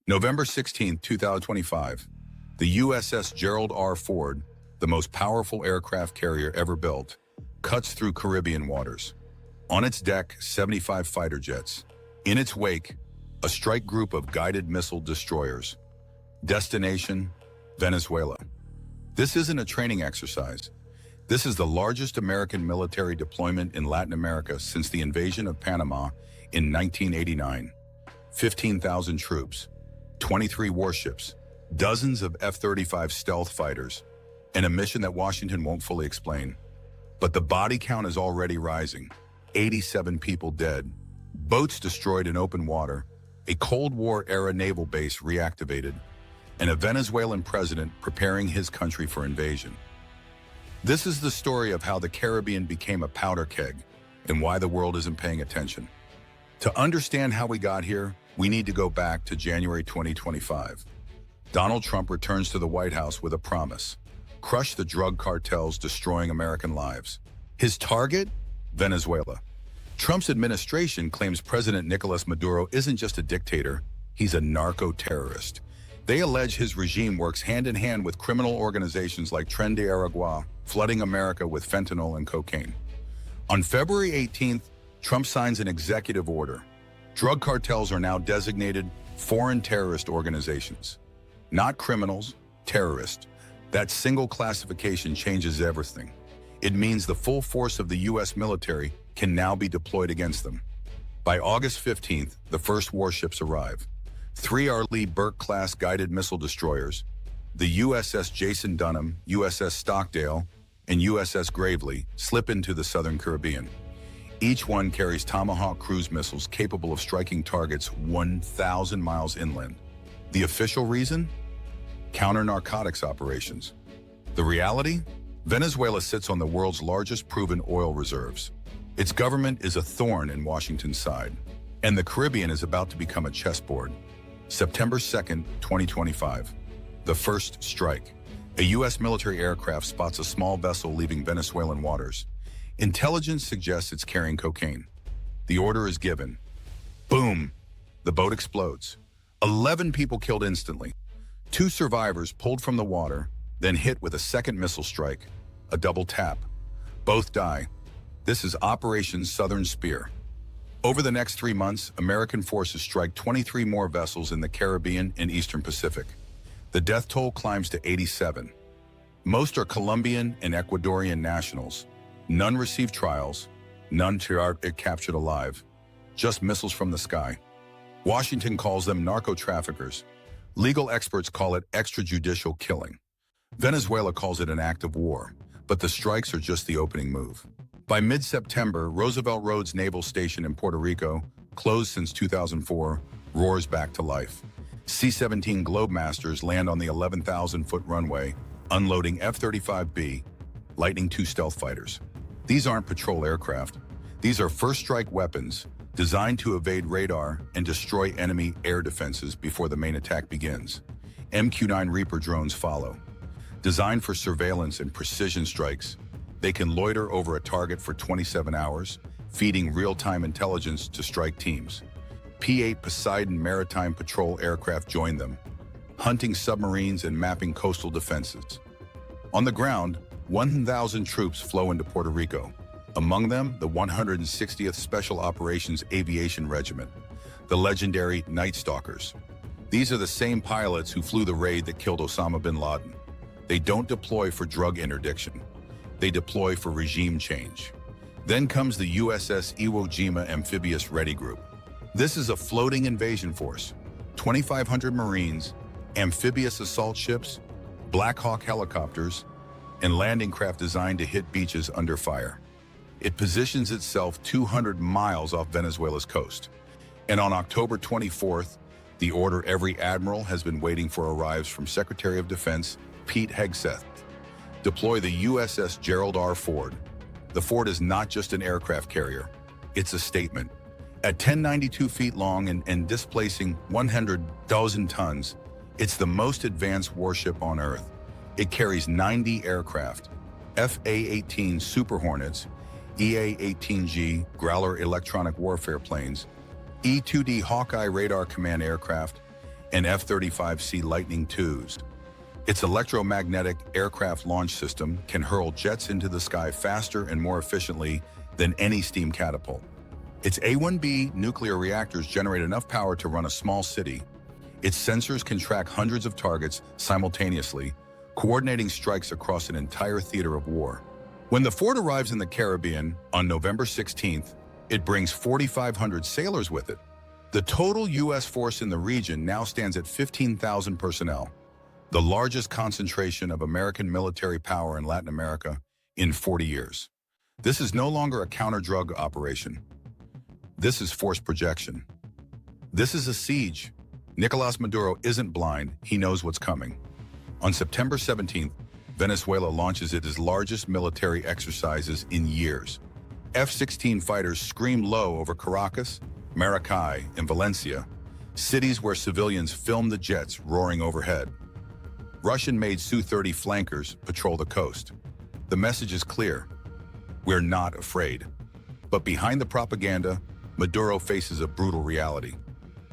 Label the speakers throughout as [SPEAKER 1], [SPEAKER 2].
[SPEAKER 1] November 16, 2025, the USS Gerald R. Ford, the most powerful aircraft carrier ever built, cuts through Caribbean waters. On its deck, 75 fighter jets. In its wake, a strike group of guided missile destroyers. Destination, Venezuela. This isn't a training exercise. This is the largest American military deployment in Latin America since the invasion of Panama in 1989. 15,000 troops, 23 warships, dozens of F-35 stealth fighters, and a mission that Washington won't fully explain. But the body count is already rising. 87 people dead, boats destroyed in open water, a Cold War-era naval base reactivated, and a Venezuelan president preparing his country for invasion. This is the story of how the Caribbean became a powder keg and why the world isn't paying attention. To understand how we got here, we need to go back to January 2025. Donald Trump returns to the White House with a promise: crush the drug cartels destroying American lives. His target? Venezuela. Trump's administration claims President Nicolas Maduro isn't just a dictator, he's a narco-terrorist. They allege his regime works hand-in-hand with criminal organizations like Tren de Aragua, flooding America with fentanyl and cocaine. On February 18th, Trump signs an executive order. Drug cartels are now designated foreign terrorist organizations. Not criminals, terrorists. That single classification changes everything. It means the full force of the U.S. military can now be deployed against them. By August 15th, the first warships arrive. 3 Arleigh Burke-class guided missile destroyers, the USS Jason Dunham, USS Stockdale, and USS Gravely, slip into the southern Caribbean. Each one carries Tomahawk cruise missiles capable of striking targets 1,000 miles inland. The official reason? Counter-narcotics operations. The reality? Venezuela sits on the world's largest proven oil reserves. Its government is a thorn in Washington's side, and the Caribbean is about to become a chessboard. September 2nd, 2025. The first strike. A U.S. military aircraft spots a small vessel leaving Venezuelan waters. Intelligence suggests it's carrying cocaine. The order is given. Boom! The boat explodes. 11 people killed instantly. 2 survivors pulled from the water, then hit with a second missile strike, a double tap. Both die. This is Operation Southern Spear. Over the next 3 months, American forces strike 23 more vessels in the Caribbean and Eastern Pacific. The death toll climbs to 87. Most are Colombian and Ecuadorian nationals. None receive trials, none are captured alive, just missiles from the sky. Washington calls them narco-traffickers. Legal experts call it extrajudicial killing. Venezuela calls it an act of war, but the strikes are just the opening move. By mid-September, Roosevelt Roads Naval Station in Puerto Rico, closed since 2004, roars back to life. C-17 Globemasters land on the 11,000-foot runway, unloading F-35B, Lightning II stealth fighters. These aren't patrol aircraft. These are first-strike weapons designed to evade radar and destroy enemy air defenses before the main attack begins. MQ-9 Reaper drones follow. Designed for surveillance and precision strikes, they can loiter over a target for 27 hours, feeding real-time intelligence to strike teams. P-8 Poseidon maritime patrol aircraft join them, hunting submarines and mapping coastal defenses. On the ground, 1,000 troops flow into Puerto Rico. Among them, the 160th Special Operations Aviation Regiment, the legendary Night Stalkers. These are the same pilots who flew the raid that killed Osama bin Laden. They don't deploy for drug interdiction. They deploy for regime change. Then comes the USS Iwo Jima Amphibious Ready Group. This is a floating invasion force, 2,500 Marines, amphibious assault ships, Black Hawk helicopters, and landing craft designed to hit beaches under fire. It positions itself 200 miles off Venezuela's coast. And on October 24th, the order every admiral has been waiting for arrives from Secretary of Defense Pete Hegseth. Deploy the USS Gerald R. Ford. The Ford is not just an aircraft carrier. It's a statement. At 1092 feet long and displacing 100,000 tons, it's the most advanced warship on Earth. It carries 90 aircraft, FA-18 Super Hornets, EA-18G Growler electronic warfare planes, E-2D Hawkeye radar command aircraft, and F-35C Lightning IIs. Its electromagnetic aircraft launch system can hurl jets into the sky faster and more efficiently than any steam catapult. Its A-1B nuclear reactors generate enough power to run a small city. Its sensors can track hundreds of targets simultaneously, coordinating strikes across an entire theater of war. When the Ford arrives in the Caribbean on November 16th, it brings 4,500 sailors with it. The total U.S. force in the region now stands at 15,000 personnel, the largest concentration of American military power in Latin America in 40 years. This is no longer a counter-drug operation. This is force projection. This is a siege. Nicolás Maduro isn't blind, he knows what's coming. On September 17th, Venezuela launches its largest military exercises in years. F-16 fighters scream low over Caracas, Maracay, and Valencia, cities where civilians film the jets roaring overhead. Russian-made Su-30 flankers patrol the coast. The message is clear: we're not afraid. But behind the propaganda, Maduro faces a brutal reality.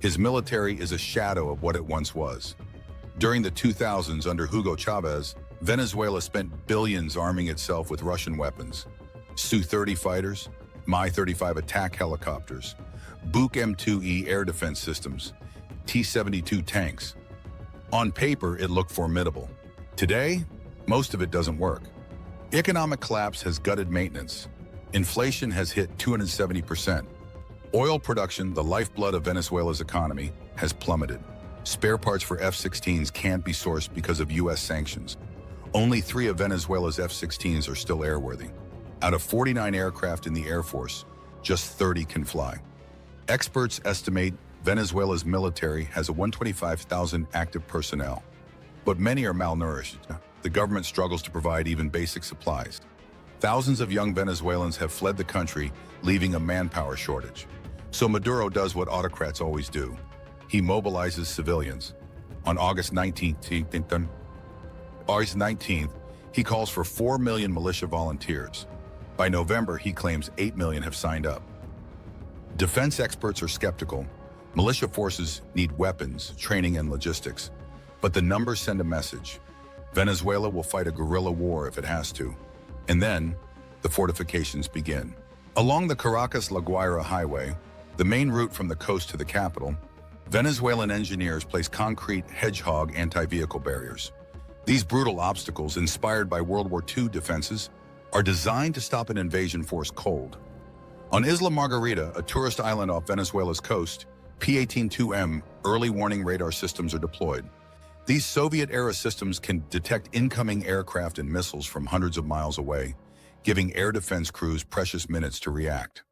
[SPEAKER 1] His military is a shadow of what it once was. During the 2000s under Hugo Chavez, Venezuela spent billions arming itself with Russian weapons. Su-30 fighters, Mi-35 attack helicopters, Buk M2E air defense systems, T-72 tanks. On paper, it looked formidable. Today, most of it doesn't work. Economic collapse has gutted maintenance. Inflation has hit 270%. Oil production, the lifeblood of Venezuela's economy, has plummeted. Spare parts for F-16s can't be sourced because of U.S. sanctions. Only 3 of Venezuela's F-16s are still airworthy. Out of 49 aircraft in the Air Force, just 30 can fly. Experts estimate Venezuela's military has 125,000 active personnel, but many are malnourished. The government struggles to provide even basic supplies. Thousands of young Venezuelans have fled the country, leaving a manpower shortage. So Maduro does what autocrats always do. He mobilizes civilians. On August 19th, he calls for 4 million militia volunteers. By November, he claims 8 million have signed up. Defense experts are skeptical. Militia forces need weapons, training, and logistics. But the numbers send a message. Venezuela will fight a guerrilla war if it has to. And then, the fortifications begin. Along the Caracas-La Guaira highway, the main route from the coast to the capital, Venezuelan engineers place concrete hedgehog anti-vehicle barriers. These brutal obstacles, inspired by World War II defenses, are designed to stop an invasion force cold. On Isla Margarita, a tourist island off Venezuela's coast, P-18-2M early warning radar systems are deployed. These Soviet-era systems can detect incoming aircraft and missiles from hundreds of miles away, giving air defense crews precious minutes to react.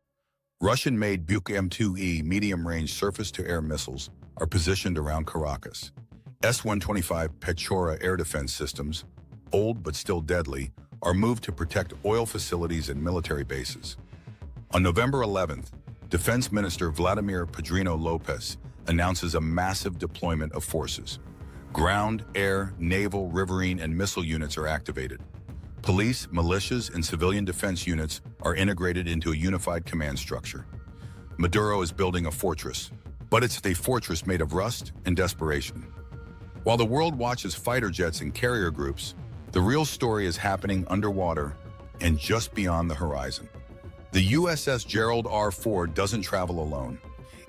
[SPEAKER 1] Russian-made Buk M2E medium-range surface-to-air missiles are positioned around Caracas. S-125 Pechora air defense systems, old but still deadly, are moved to protect oil facilities and military bases. On November 11th, Defense Minister Vladimir Pedrino Lopez announces a massive deployment of forces. Ground, air, naval, riverine, and missile units are activated. Police, militias, and civilian defense units are integrated into a unified command structure. Maduro is building a fortress, but it's a fortress made of rust and desperation. While the world watches fighter jets and carrier groups, the real story is happening underwater and just beyond the horizon. The USS Gerald R. Ford doesn't travel alone.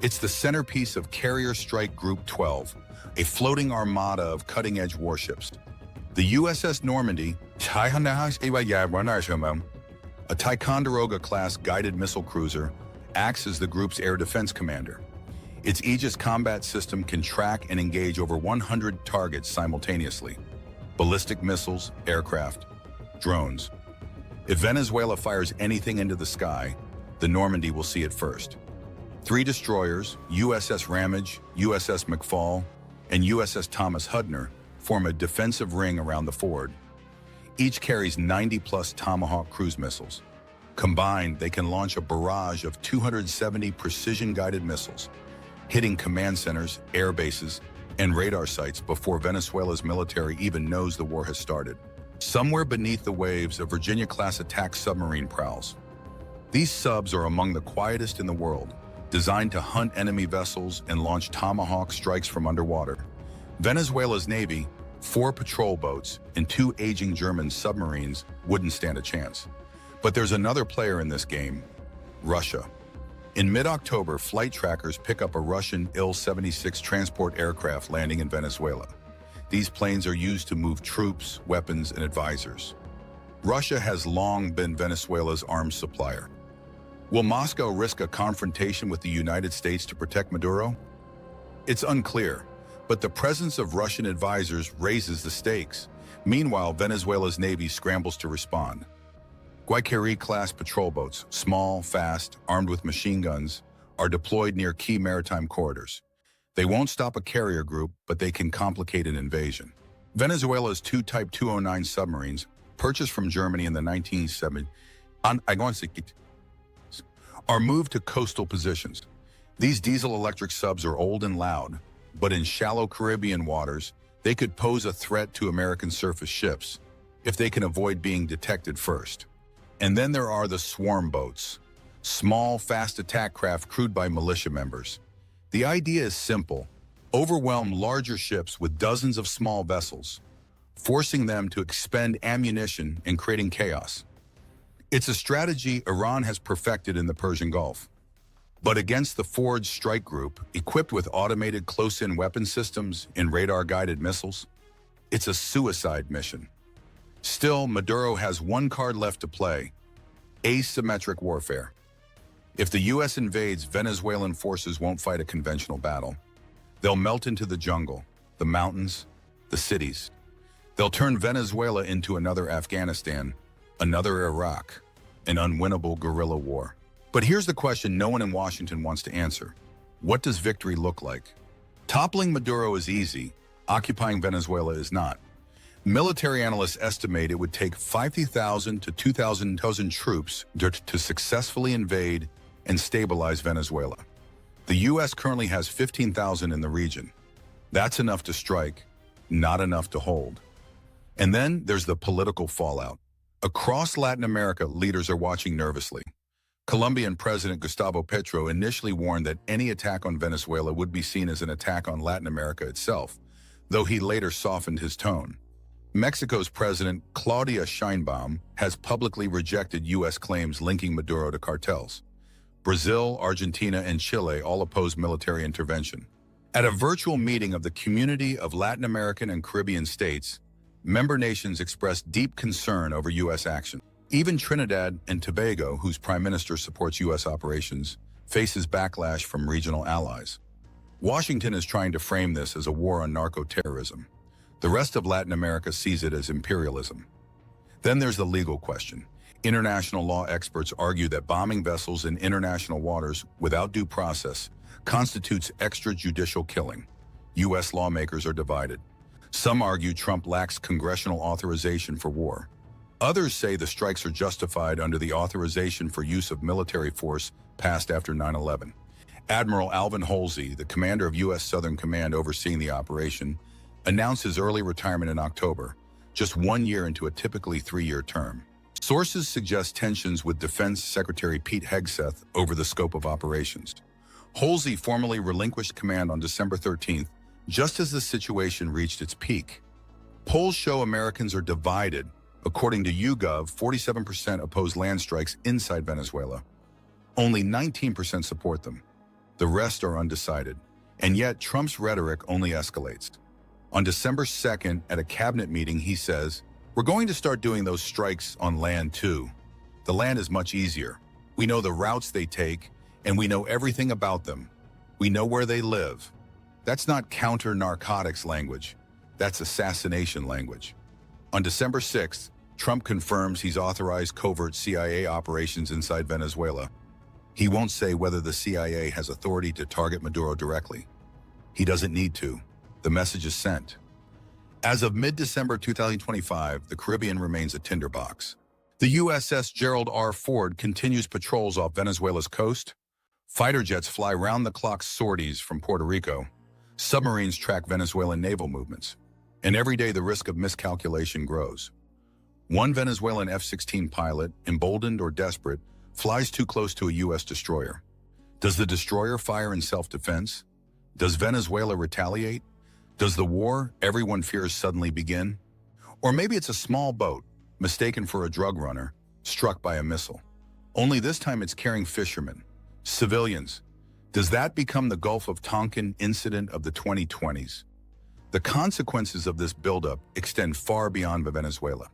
[SPEAKER 1] It's the centerpiece of Carrier Strike Group 12, a floating armada of cutting-edge warships. The USS Normandy, a Ticonderoga-class guided missile cruiser, acts as the group's air defense commander. Its Aegis combat system can track and engage over 100 targets simultaneously: ballistic missiles, aircraft, drones. If Venezuela fires anything into the sky, the Normandy will see it first. 3 destroyers, USS Ramage, USS McFall, and USS Thomas Hudner, form a defensive ring around the Ford. Each carries 90-plus Tomahawk cruise missiles. Combined, they can launch a barrage of 270 precision-guided missiles, hitting command centers, air bases, and radar sites before Venezuela's military even knows the war has started. Somewhere beneath the waves, a Virginia-class attack submarine prowls. These subs are among the quietest in the world, designed to hunt enemy vessels and launch Tomahawk strikes from underwater. Venezuela's Navy, 4 patrol boats, and 2 aging German submarines wouldn't stand a chance. But there's another player in this game, Russia. In mid-October, flight trackers pick up a Russian Il-76 transport aircraft landing in Venezuela. These planes are used to move troops, weapons, and advisors. Russia has long been Venezuela's arms supplier. Will Moscow risk a confrontation with the United States to protect Maduro? It's unclear, but the presence of Russian advisors raises the stakes. Meanwhile, Venezuela's Navy scrambles to respond. Guayquerí-class patrol boats, small, fast, armed with machine guns, are deployed near key maritime corridors. They won't stop a carrier group, but they can complicate an invasion. Venezuela's 2 Type 209 submarines, purchased from Germany in the 1970s, are moved to coastal positions. These diesel-electric subs are old and loud, but in shallow Caribbean waters, they could pose a threat to American surface ships if they can avoid being detected first. And then there are the swarm boats, small, fast attack craft crewed by militia members. The idea is simple: overwhelm larger ships with dozens of small vessels, forcing them to expend ammunition and creating chaos. It's a strategy Iran has perfected in the Persian Gulf. But against the Ford strike group, equipped with automated close-in weapon systems and radar-guided missiles, it's a suicide mission. Still, Maduro has one card left to play: asymmetric warfare. If the U.S. invades, Venezuelan forces won't fight a conventional battle. They'll melt into the jungle, the mountains, the cities. They'll turn Venezuela into another Afghanistan, another Iraq, an unwinnable guerrilla war. But here's the question no one in Washington wants to answer. What does victory look like? Toppling Maduro is easy. Occupying Venezuela is not. Military analysts estimate it would take 50,000 to 2,000 troops to successfully invade and stabilize Venezuela. The U.S. currently has 15,000 in the region. That's enough to strike, not enough to hold. And then there's the political fallout. Across Latin America, leaders are watching nervously. Colombian President Gustavo Petro initially warned that any attack on Venezuela would be seen as an attack on Latin America itself, though he later softened his tone. Mexico's President Claudia Sheinbaum has publicly rejected U.S. claims linking Maduro to cartels. Brazil, Argentina, and Chile all oppose military intervention. At a virtual meeting of the Community of Latin American and Caribbean States, member nations expressed deep concern over U.S. action. Even Trinidad and Tobago, whose prime minister supports U.S. operations, faces backlash from regional allies. Washington is trying to frame this as a war on narco-terrorism. The rest of Latin America sees it as imperialism. Then there's the legal question. International law experts argue that bombing vessels in international waters without due process constitutes extrajudicial killing. U.S. lawmakers are divided. Some argue Trump lacks congressional authorization for war. Others say the strikes are justified under the authorization for use of military force passed after 9/11. Admiral Alvin Halsey, the commander of U.S. Southern Command overseeing the operation, announced his early retirement in October, just 1 year into a typically 3-year term. Sources suggest tensions with Defense Secretary Pete Hegseth over the scope of operations. Halsey formally relinquished command on December 13th, just as the situation reached its peak. Polls show Americans are divided. According to YouGov, 47% oppose land strikes inside Venezuela. Only 19% support them. The rest are undecided. And yet, Trump's rhetoric only escalates. On December 2nd, at a cabinet meeting, he says, "We're going to start doing those strikes on land too. The land is much easier. We know the routes they take, and we know everything about them. We know where they live." That's not counter-narcotics language. That's assassination language. On December 6th, Trump confirms he's authorized covert CIA operations inside Venezuela. He won't say whether the CIA has authority to target Maduro directly. He doesn't need to. The message is sent. As of mid-December 2025, the Caribbean remains a tinderbox. The USS Gerald R. Ford continues patrols off Venezuela's coast. Fighter jets fly round-the-clock sorties from Puerto Rico. Submarines track Venezuelan naval movements. And every day the risk of miscalculation grows. One Venezuelan F-16 pilot, emboldened or desperate, flies too close to a U.S. destroyer. Does the destroyer fire in self-defense? Does Venezuela retaliate? Does the war everyone fears suddenly begin? Or maybe it's a small boat, mistaken for a drug runner, struck by a missile. Only this time it's carrying fishermen, civilians. Does that become the Gulf of Tonkin incident of the 2020s? The consequences of this buildup extend far beyond Venezuela.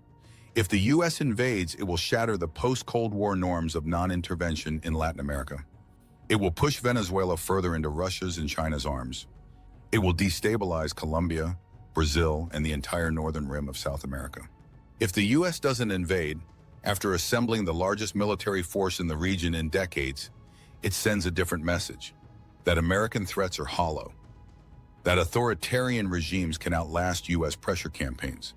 [SPEAKER 1] If the U.S. invades, it will shatter the post-Cold War norms of non-intervention in Latin America. It will push Venezuela further into Russia's and China's arms. It will destabilize Colombia, Brazil, and the entire northern rim of South America. If the U.S. doesn't invade, after assembling the largest military force in the region in decades, it sends a different message: that American threats are hollow, that authoritarian regimes can outlast U.S. pressure campaigns.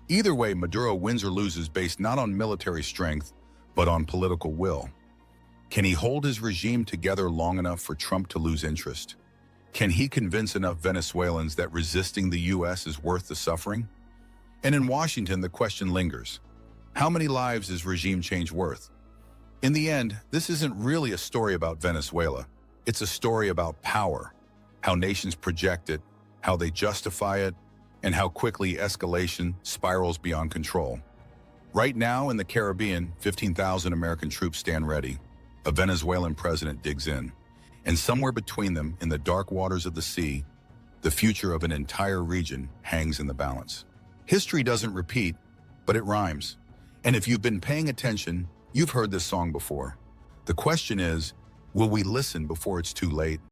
[SPEAKER 1] Either way, Maduro wins or loses based not on military strength, but on political will. Can he hold his regime together long enough for Trump to lose interest? Can he convince enough Venezuelans that resisting the U.S. is worth the suffering? And in Washington, the question lingers: how many lives is regime change worth? In the end, this isn't really a story about Venezuela. It's a story about power, how nations project it, how they justify it, and how quickly escalation spirals beyond control. Right now in the Caribbean, 15,000 American troops stand ready. A Venezuelan president digs in. And somewhere between them, in the dark waters of the sea, the future of an entire region hangs in the balance. History doesn't repeat, but it rhymes. And if you've been paying attention, you've heard this song before. The question is, will we listen before it's too late?